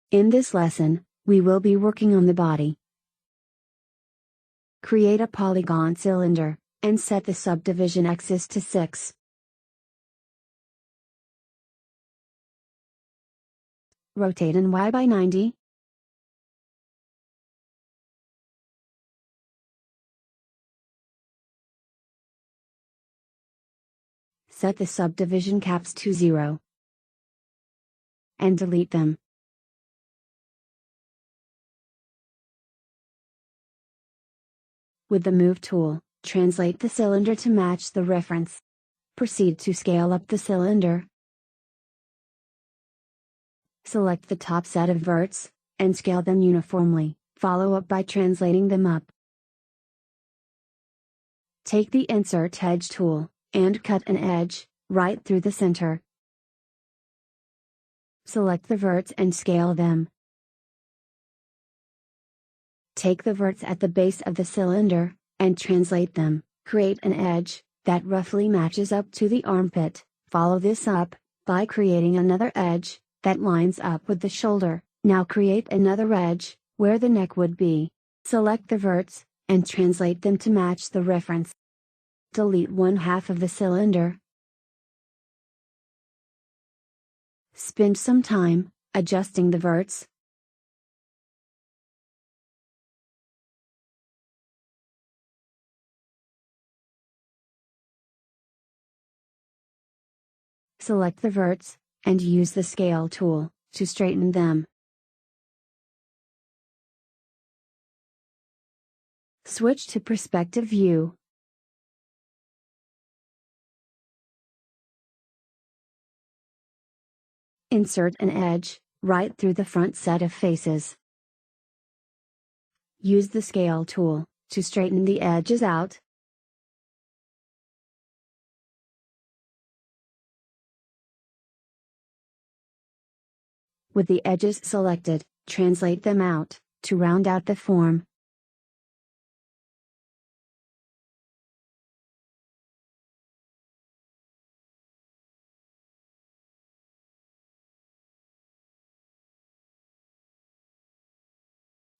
In this lesson, we will be working on the body. Create a polygon cylinder, and set the subdivision axis to 6. Rotate in Y by 90. Set the subdivision caps to 0. And delete them. With the Move tool, translate the cylinder to match the reference. Proceed to scale up the cylinder. Select the top set of verts, and scale them uniformly, follow up by translating them up. Take the Insert Edge tool, and cut an edge, right through the center. Select the verts and scale them. Take the verts at the base of the cylinder, and translate them, create an edge, that roughly matches up to the armpit. Follow this up, by creating another edge, that lines up with the shoulder. Now create another edge, where the neck would be. Select the verts, and translate them to match the reference. Delete one half of the cylinder. Spend some time, adjusting the verts. Select the verts, and use the Scale tool, to straighten them. Switch to Perspective View. Insert an edge, right through the front set of faces. Use the Scale tool, to straighten the edges out. With the edges selected, translate them out, to round out the form.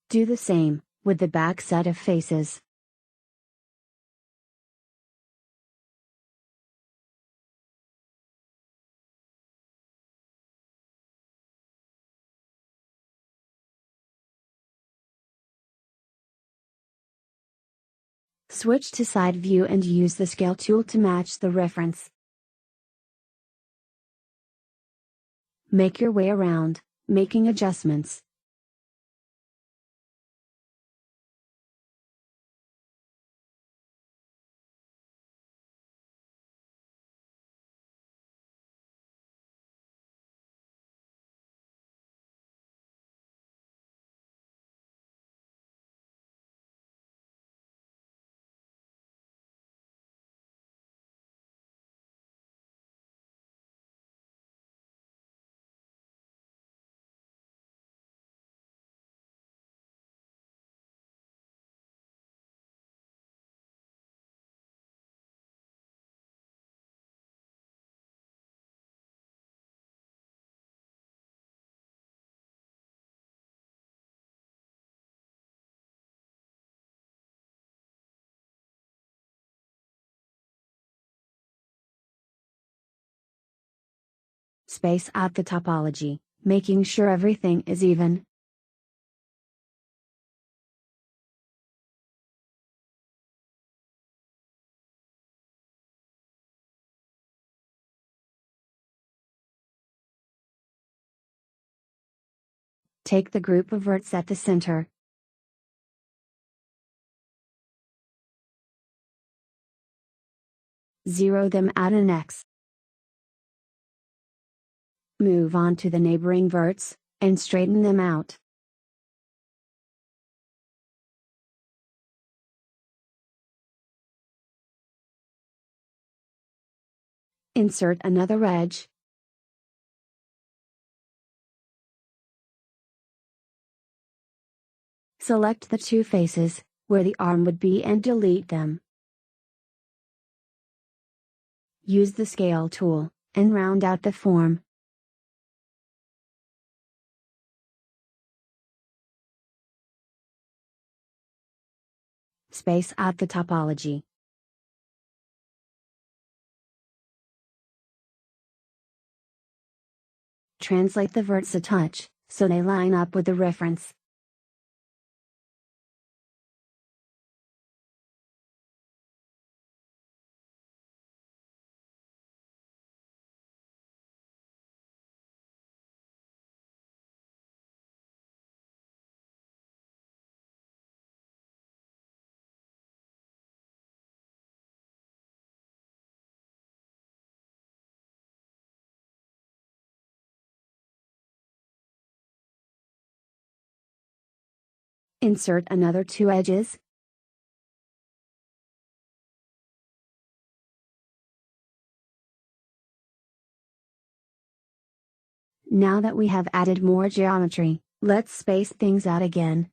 Do the same, with the back set of faces. Switch to Side View and use the Scale tool to match the reference. Make your way around, making adjustments. Space out the topology, making sure everything is even. Take the group of verts at the center. Zero them at an X. Move on to the neighboring verts, and straighten them out. Insert another edge. Select the two faces, where the arm would be, and delete them. Use the Scale tool, and round out the form. Space out the topology. Translate the verts a touch, so they line up with the reference. Insert another two edges. Now that we have added more geometry, let's space things out again.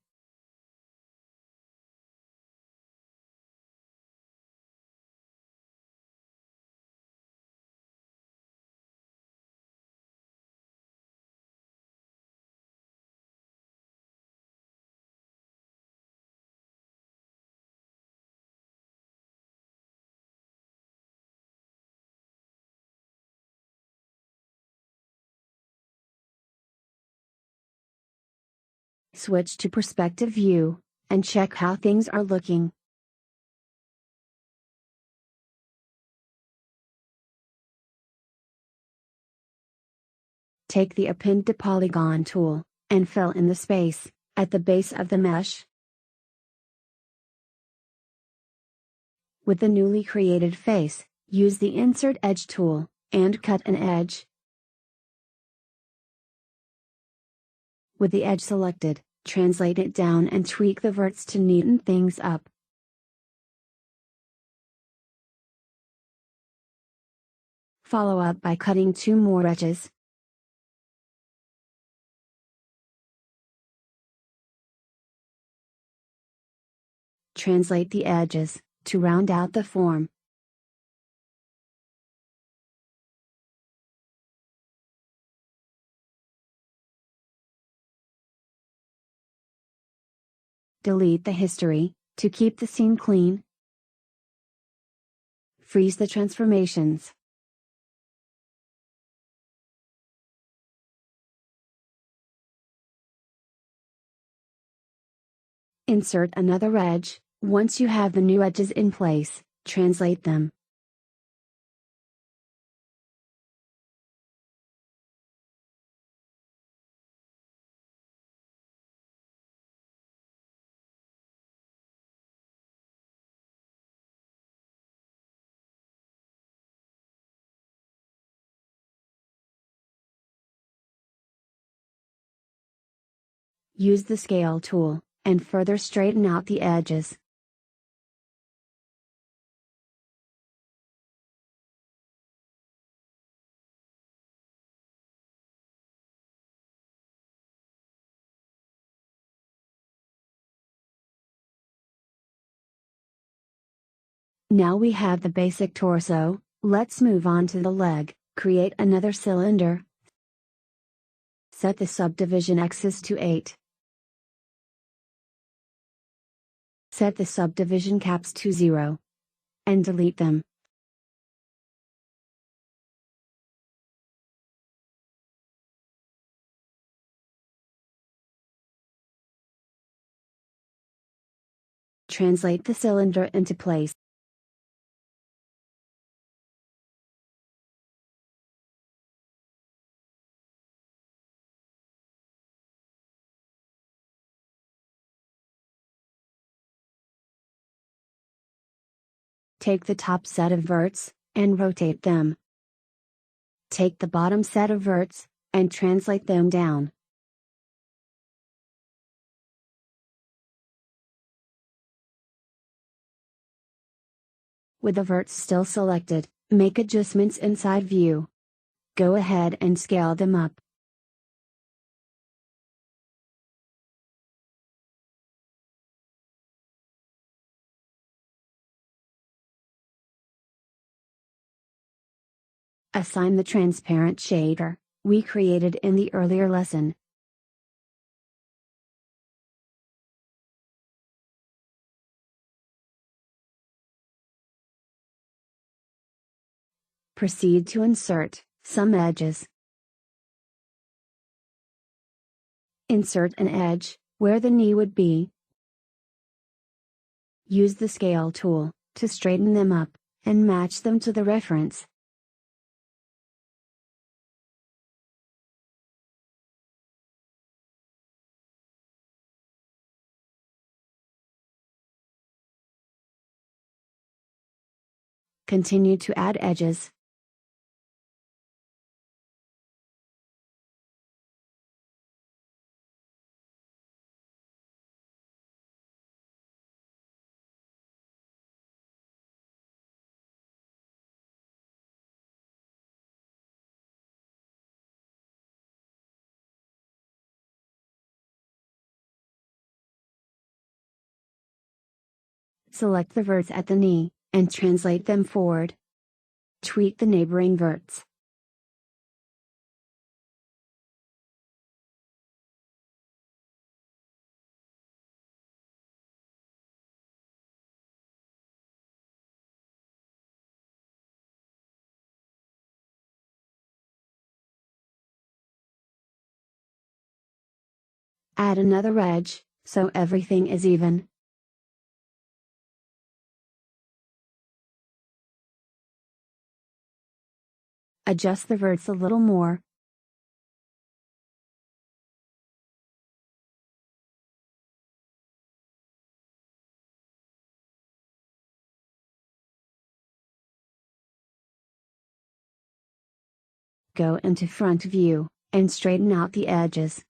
Switch to perspective view, and check how things are looking. Take the Append to Polygon tool, and fill in the space, at the base of the mesh. With the newly created face, use the Insert Edge tool, and cut an edge. With the edge selected, translate it down and tweak the verts to neaten things up. Follow up by cutting two more edges. Translate the edges, to round out the form. Delete the history, to keep the scene clean. Freeze the transformations. Insert another edge. Once you have the new edges in place, translate them. Use the scale tool, and further straighten out the edges. Now we have the basic torso, let's move on to the leg. Create another cylinder. Set the subdivision axis to 8. Set the subdivision caps to 0. And delete them. Translate the cylinder into place. Take the top set of verts, and rotate them. Take the bottom set of verts, and translate them down. With the verts still selected, make adjustments inside view. Go ahead and scale them up. Assign the transparent shader we created in the earlier lesson. Proceed to insert some edges. Insert an edge where the knee would be. Use the scale tool to straighten them up and match them to the reference. Continue to add edges. Select the verts at the knee, and translate them forward. Tweak the neighboring verts. Add another edge, so everything is even. Adjust the verts a little more. Go into front view, and straighten out the edges.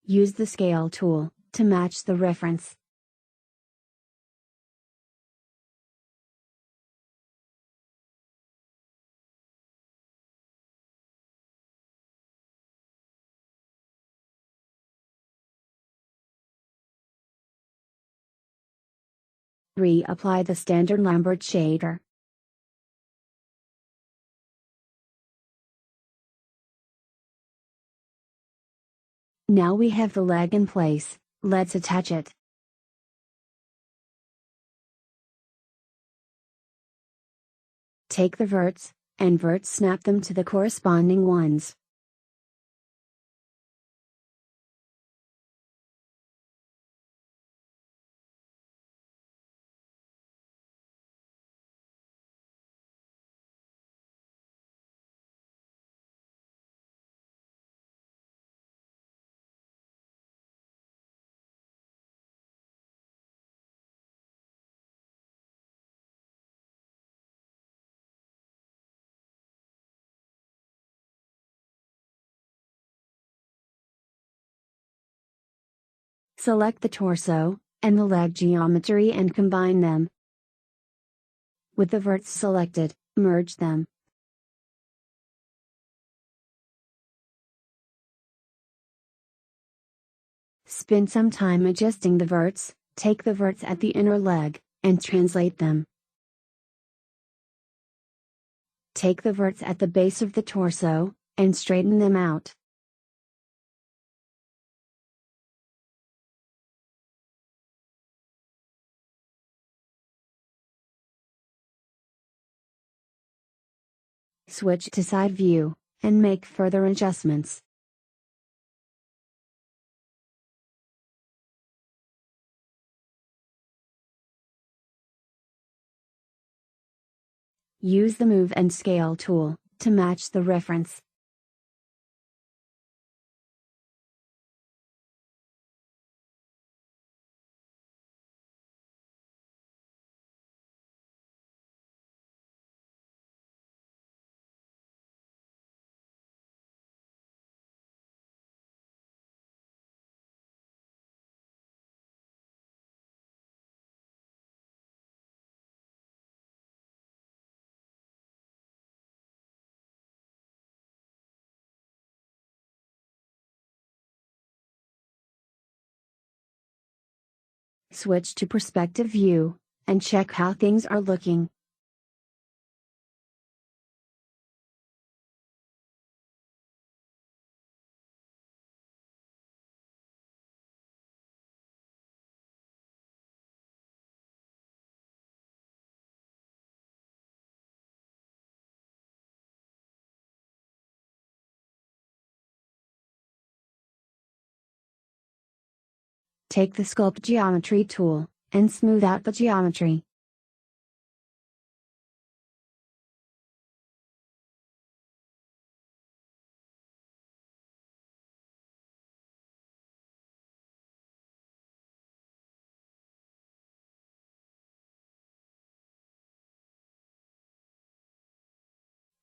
Use the scale tool to match the reference. Reapply the standard Lambert shader. Now we have the leg in place, let's attach it. Take the verts, and snap them to the corresponding ones. Select the torso and the leg geometry and combine them. With the verts selected, merge them. Spend some time adjusting the verts, take the verts at the inner leg, and translate them. Take the verts at the base of the torso, and straighten them out. Switch to side view, and make further adjustments. Use the Move and Scale tool to match the reference. Switch to perspective view, and check how things are looking. Take the Sculpt Geometry tool, and smooth out the geometry.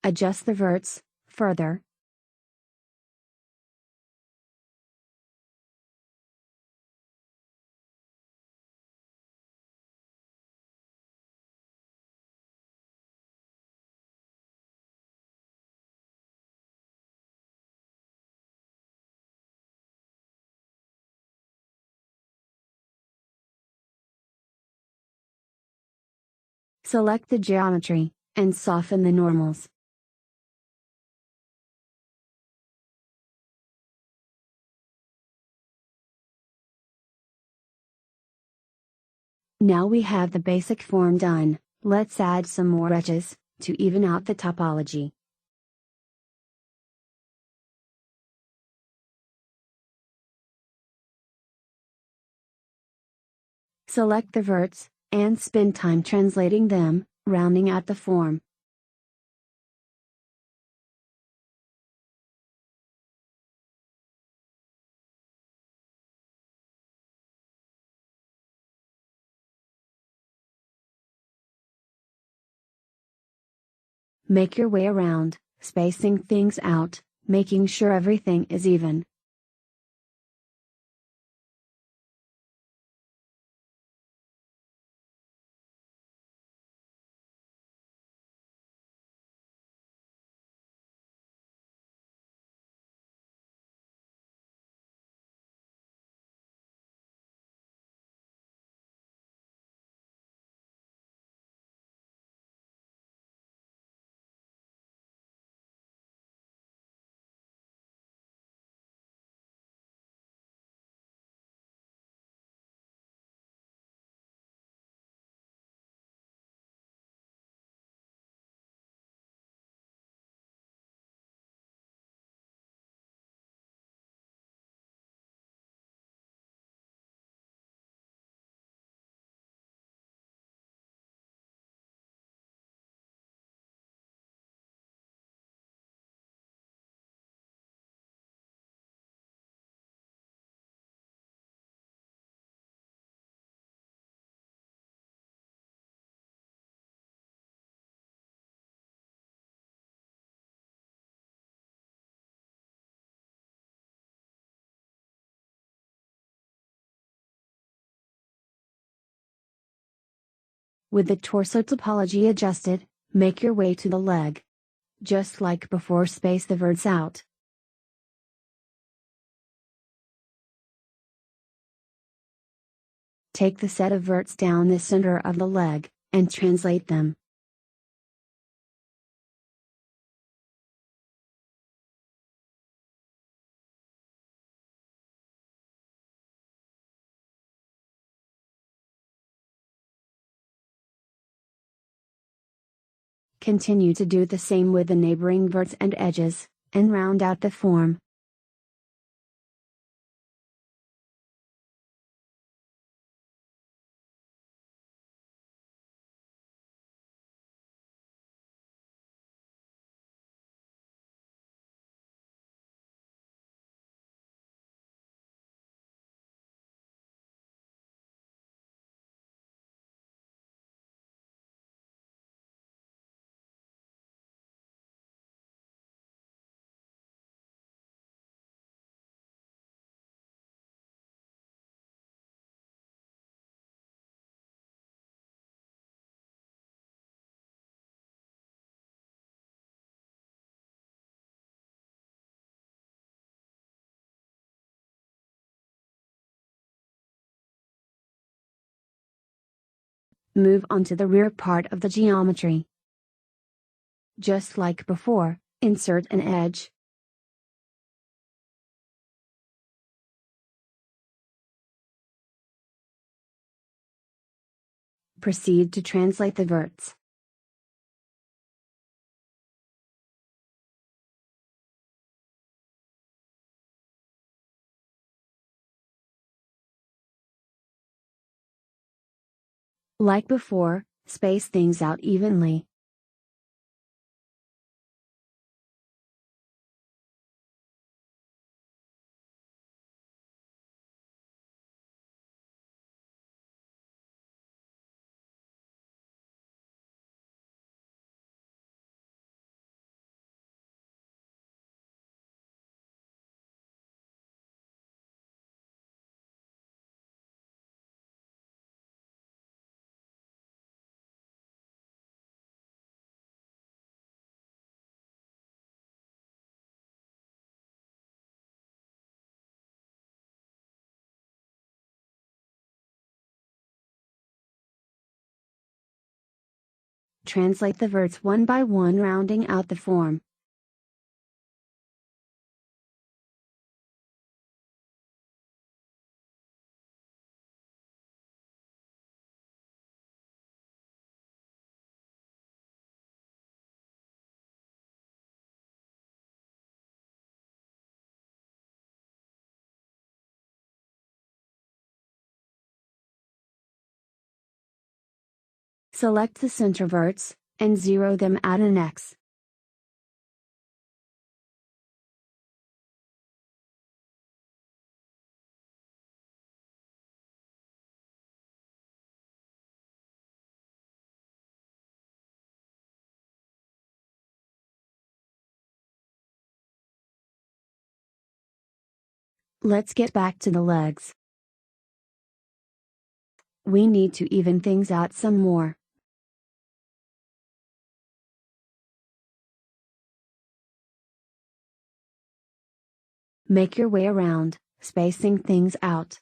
Adjust the verts, further. Select the geometry, and soften the normals. Now we have the basic form done, let's add some more edges, to even out the topology. Select the verts, and spend time translating them, rounding out the form. Make your way around, spacing things out, making sure everything is even. With the torso topology adjusted, make your way to the leg. Just like before, space the verts out. Take the set of verts down the center of the leg, and translate them. Continue to do the same with the neighboring verts and edges, and round out the form. Move on to the rear part of the geometry. Just like before, insert an edge. Proceed to translate the verts. Like before, space things out evenly. Translate the verts one by one, rounding out the form. Select the center verts, and zero them at an X. Let's get back to the legs. We need to even things out some more. Make your way around, spacing things out.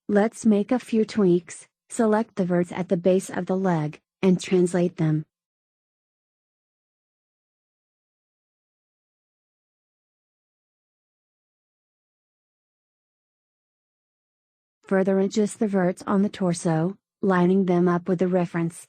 Let's make a few tweaks. Select the verts at the base of the leg, and translate them. Further adjust the verts on the torso, lining them up with the reference.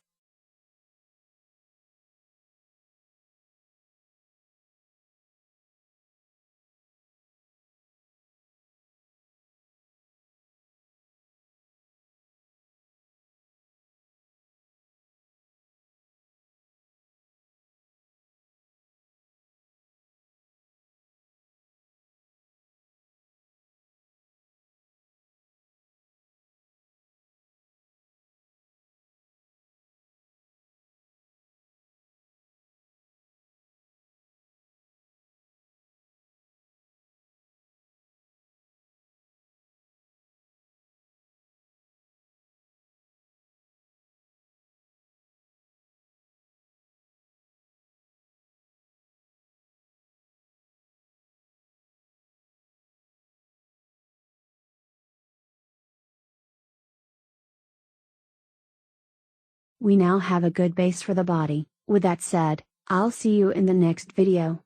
We now have a good base for the body. With that said, I'll see you in the next video.